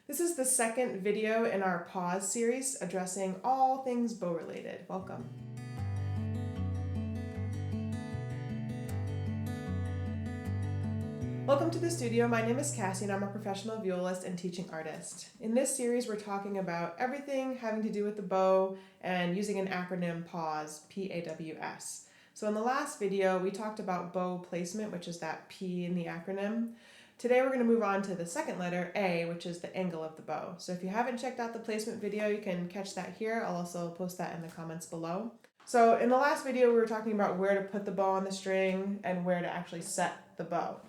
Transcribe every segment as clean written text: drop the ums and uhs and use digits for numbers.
This is the second video in our PAWS series addressing all things bow related. Welcome. Welcome to the studio. My name is Cassie and I'm a professional violist and teaching artist. In this series we're talking about everything having to do with the bow and using an acronym PAWS, P-A-W-S. So in the last video we talked about bow placement, which is that P in the acronym. Today we're going to move on to the second letter, A, which is the angle of the bow. So if you haven't checked out the placement video, you can catch that here. I'll also post that in the comments below. So in the last video we were talking about where to put the bow on the string and where to actually set the bow.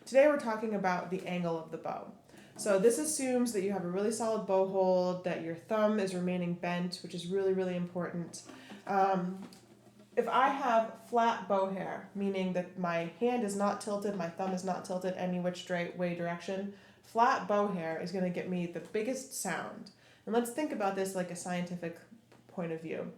Today we're talking about the angle of the bow. So this assumes that you have a really solid bow hold, that your thumb is remaining bent, which is really, really important. If I have flat bow hair, meaning that my hand is not tilted, my thumb is not tilted any which way direction, flat bow hair is going to get me the biggest sound. And let's think about this like a scientific point of view.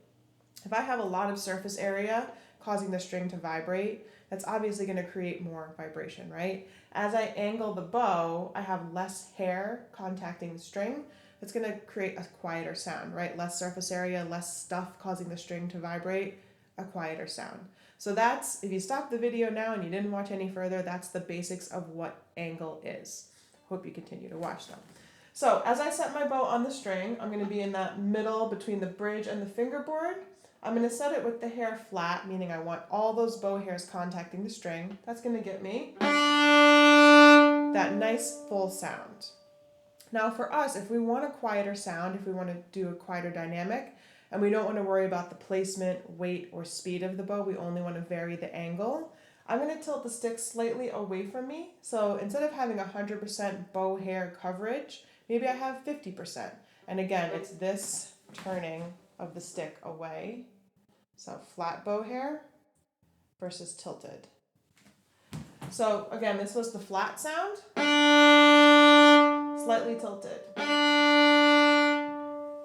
If I have a lot of surface area causing the string to vibrate, that's obviously going to create more vibration, right? As I angle the bow, I have less hair contacting the string. That's going to create a quieter sound, right? Less surface area, less stuff causing the string to vibrate, a quieter sound. So that's, if you stop the video now and you didn't watch any further, that's the basics of what angle is. Hope you continue to watch them. So as I set my bow on the string, I'm going to be in that middle between the bridge and the fingerboard. I'm going to set it with the hair flat, meaning I want all those bow hairs contacting the string. That's going to get me that nice full sound. Now for us, if we want a quieter sound, if we want to do a quieter dynamic, and we don't want to worry about the placement, weight, or speed of the bow, we only want to vary the angle, I'm going to tilt the stick slightly away from me. So instead of having 100% bow hair coverage, maybe I have 50%. And again, it's this turning of the stick away. So flat bow hair versus tilted. So again, this was the flat sound, slightly tilted.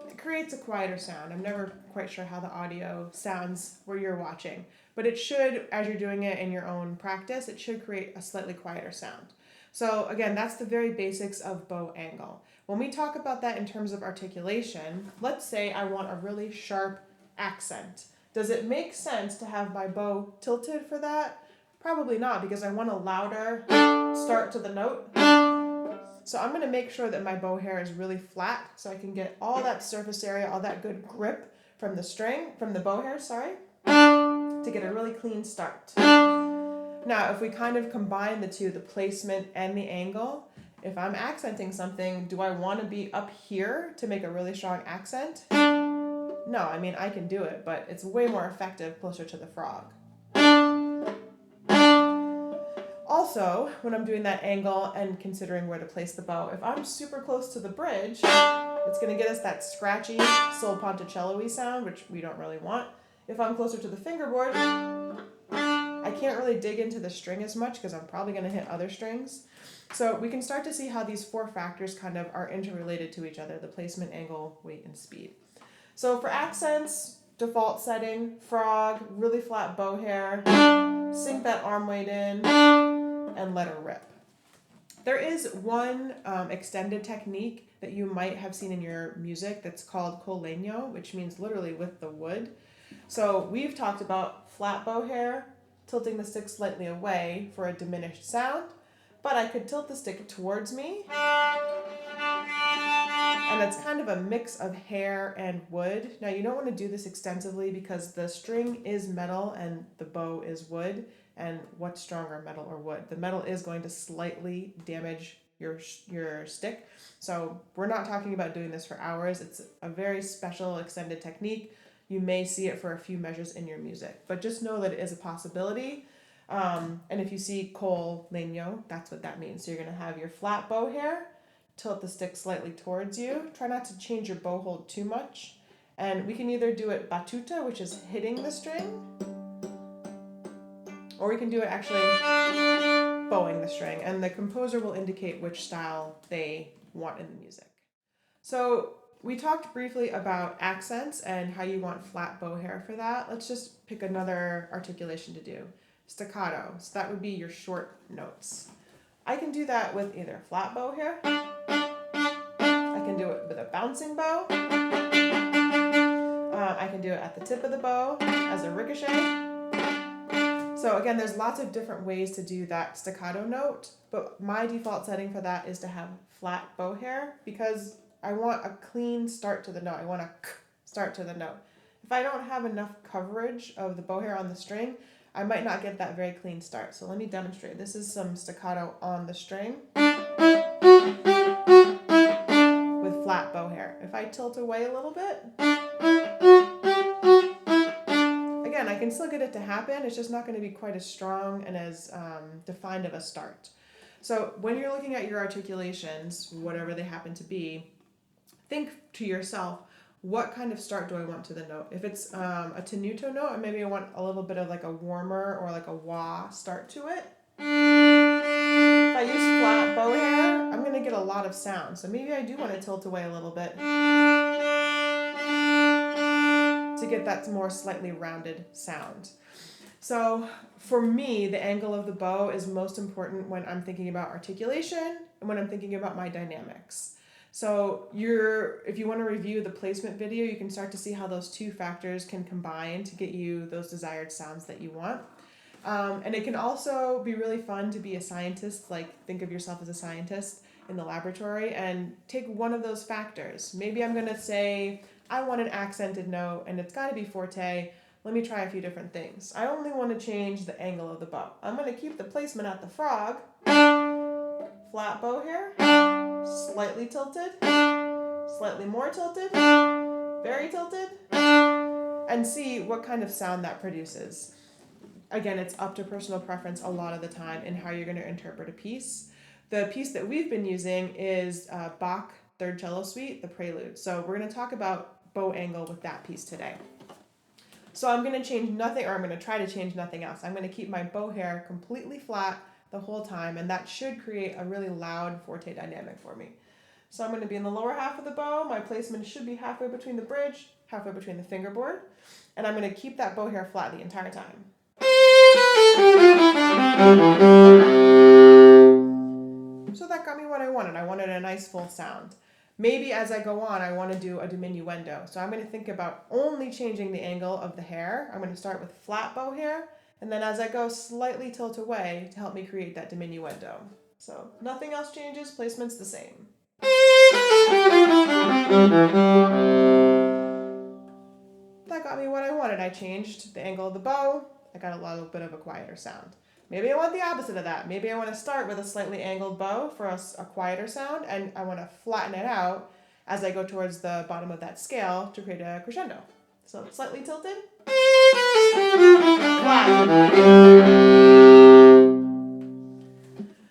It creates a quieter sound. I'm never quite sure how the audio sounds where you're watching, but it should, as you're doing it in your own practice, it should create a slightly quieter sound. So again, that's the very basics of bow angle. When we talk about that in terms of articulation, let's say I want a really sharp accent. Does it make sense to have my bow tilted for that? Probably not, because I want a louder start to the note. So I'm going to make sure that my bow hair is really flat so I can get all that surface area, all that good grip from the string, from the bow hair, to get a really clean start. Now, if we kind of combine the two, the placement and the angle, if I'm accenting something, do I want to be up here to make a really strong accent? No, I mean, I can do it, but it's way more effective closer to the frog. Also, when I'm doing that angle and considering where to place the bow, if I'm super close to the bridge, it's going to get us that scratchy, sol ponticello-y sound, which we don't really want. If I'm closer to the fingerboard, I can't really dig into the string as much because I'm probably going to hit other strings. So we can start to see how these four factors kind of are interrelated to each other: the placement, angle, weight, and speed. So for accents, default setting, frog, really flat bow hair, sink that arm weight in, and let her rip. There is one extended technique that you might have seen in your music that's called con legno, which means literally with the wood. So we've talked about flat bow hair, tilting the stick slightly away for a diminished sound, but I could tilt the stick towards me, and it's kind of a mix of hair and wood. Now you don't want to do this extensively because the string is metal and the bow is wood, and what's stronger, metal or wood? The metal is going to slightly damage your stick, so we're not talking about doing this for hours. It's a very special extended technique. You may see it for a few measures in your music, but just know that it is a possibility. And if you see con legno, that's what that means. So you're going to have your flat bow hair, tilt the stick slightly towards you. Try not to change your bow hold too much. And we can either do it battuta, which is hitting the string, or we can do it actually bowing the string. And the composer will indicate which style they want in the music. So we talked briefly about accents and how you want flat bow hair for that. Let's just pick another articulation to do. Staccato. So that would be your short notes. I can do that with either flat bow hair bouncing bow. I can do it at the tip of the bow as a ricochet. So again, there's lots of different ways to do that staccato note, but my default setting for that is to have flat bow hair because I want a clean start to the note. I want a k start to the note. If I don't have enough coverage of the bow hair on the string, I might not get that very clean start. So let me demonstrate. This is some staccato on the string with flat bow hair. If I tilt away a little bit, again, I can still get it to happen. It's just not going to be quite as strong and as defined of a start. So when you're looking at your articulations, whatever they happen to be, think to yourself, what kind of start do I want to the note? If it's a tenuto note, maybe I want a little bit of like a warmer or like a wah start to it. If I use flat bow hair, I'm going to get a lot of sound. So maybe I do want to tilt away a little bit to get that more slightly rounded sound. So for me, the angle of the bow is most important when I'm thinking about articulation and when I'm thinking about my dynamics. So if you want to review the placement video, you can start to see how those two factors can combine to get you those desired sounds that you want. And it can also be really fun to be a scientist, like think of yourself as a scientist in the laboratory and take one of those factors. Maybe I'm going to say, I want an accented note and it's got to be forte. Let me try a few different things. I only want to change the angle of the bow. I'm going to keep the placement at the frog, flat bow hair, slightly tilted, slightly more tilted, very tilted, and see what kind of sound that produces. Again, it's up to personal preference a lot of the time in how you're going to interpret a piece. The piece that we've been using is Bach Third Cello Suite, the Prelude. So we're going to talk about bow angle with that piece today. So I'm going to change nothing, or I'm going to try to change nothing else. I'm going to keep my bow hair completely flat the whole time, and that should create a really loud forte dynamic for me. So I'm going to be in the lower half of the bow. My placement should be halfway between the bridge, halfway between the fingerboard, and I'm going to keep that bow hair flat the entire time. So that got me what I wanted. I wanted a nice full sound. Maybe as I go on, I want to do a diminuendo. So I'm going to think about only changing the angle of the hair. I'm going to start with flat bow hair, and then as I go, slightly tilt away to help me create that diminuendo. So nothing else changes, placement's the same. That got me what I wanted. I changed the angle of the bow. I got a little bit of a quieter sound. Maybe I want the opposite of that. Maybe I want to start with a slightly angled bow for a quieter sound, and I want to flatten it out as I go towards the bottom of that scale to create a crescendo. So slightly tilted, flat.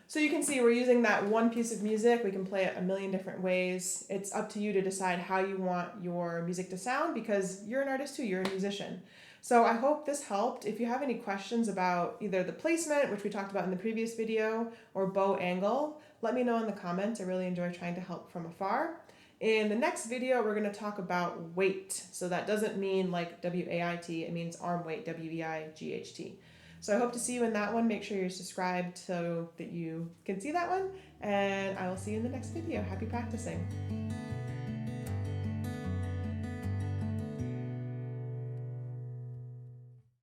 So you can see we're using that one piece of music. We can play it a million different ways. It's up to you to decide how you want your music to sound because you're an artist too, you're a musician. So I hope this helped. If you have any questions about either the placement, which we talked about in the previous video, or bow angle, let me know in the comments. I really enjoy trying to help from afar. In the next video, we're going to talk about weight. So that doesn't mean like W-A-I-T, it means arm weight, W-E-I-G-H-T. So I hope to see you in that one. Make sure you're subscribed so that you can see that one. And I will see you in the next video. Happy practicing.